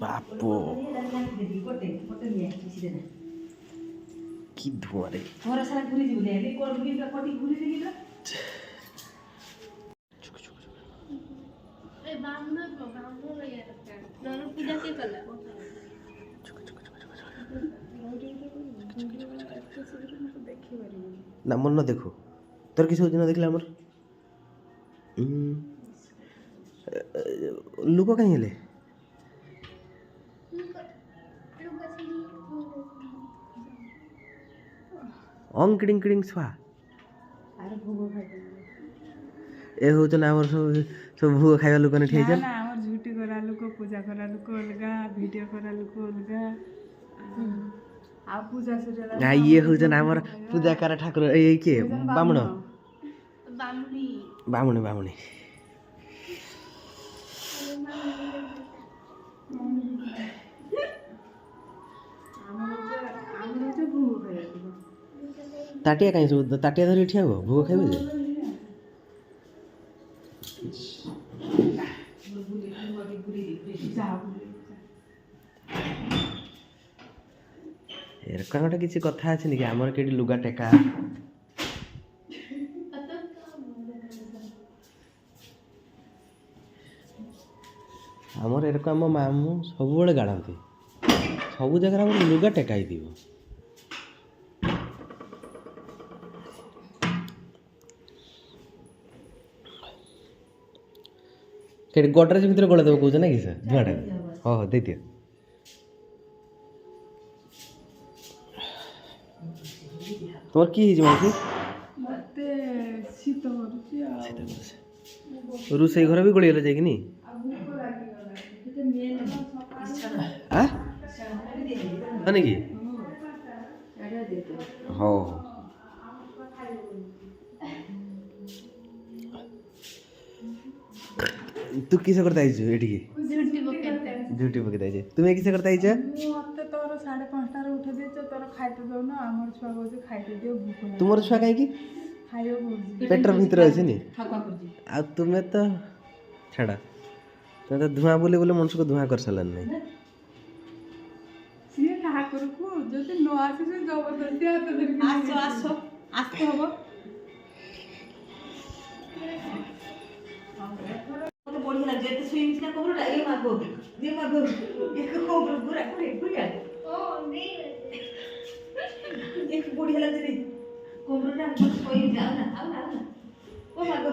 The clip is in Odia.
ବାପ କି ଧୂଆଁରେ ନା ମନ ଦେଖୁ ତୋର କିଛି ହଉଛି ନା ଦେଖିଲେ ଆମର ଲୁକ କାହିଁ ହେଲେ ଅଙ୍ଗ କିଡ଼ିଂ କିଡ଼ିଂ ଛୁଆ ଏ ହଉଛନ୍ତି ଆମର ସବୁ ଭୋଗ ଖାଇବା ଲୋକ ଠିଆ ହେଇଛନ୍ତି ଆମର ଝୁଟି କରା ଲୋକ ପୂଜା କରା ଲୋକ ଅଲଗା ଭିଡ଼ିଓ କରା ଲୋକ ଅଲଗା ଆଉ ପୂଜା ଇଏ ହଉଛନ୍ତି ଆମର ପୂଜା କରା ଠାକୁର ଏଇ କିଏ ବାମୁଣ ବାମୁଣୀ ବାମୁଣୀ ତାଟିଆ କାହିଁ ସବୁ ତାଟିଆ ଧରି ଠିଆ ହବ ଭୋଗ ଖାଇବେ ଯେ ଏରকম ଗୋଟେ କିଛି କଥା ଅଛି କି ଆମର କେଠି ଲୁଗା ଟେକା ଆମର ଏରকম ଆମ ମାମୁଁ ସବୁବେଳେ ଗାଳନ୍ତି ସବୁ ଜାଗାରେ ଆମର ଲୁଗା ଟେକା ହେଇଥିବ କେଠି ଗଡରେଜ ଭିତରେ ଗଳେଇ ଦେବ କହୁଛ ନା କି ସାର୍ ଧୂଆଁଟା ହଁ ହଁ ଦେଇଦିଅ তোমার কি হয়েছে মাসি মতে শীত হচ্ছে ରୋଷେଇ ଘର ବି ଗଳିଗଲା ଯାଇକିନି ମାନେ କି ହଉ ତୁ କିସ করতে আইছো এটিকি ঝুটি পকাইতে আইছো তুমি কিস করতে আইছো মতে তোর 5:30 উঠে দিছ তোর খাইতে দাও না আমার ছুয়া কইছে খাইতে দিও ভুক লাগে তোমার ছুয়া কাই কি খাইও বলছি পেটর ভিতরে আছে নি আর তুমি তো ছাড়া তুমি তো ধোঁয়া বলে বলে মনুষ্যকে ধোঁয়া করে সারলেন নাই সিଏ ଠାକୁରକୁ ଯଦି ନ ଆସିছে ଜବରଦସ୍ତି ହାତ ଧରିକି ଆସ ଆସ୍ତେ ହବ बढ़िया लग जाए तो स्विमिंग ना कोबरा ये मागो ये कोबरा पूरा पूरे पूरा ओ नहीं एक बढ़िया लग रही कोबरा ना कोई जाओ ना आओ ना ओ मागो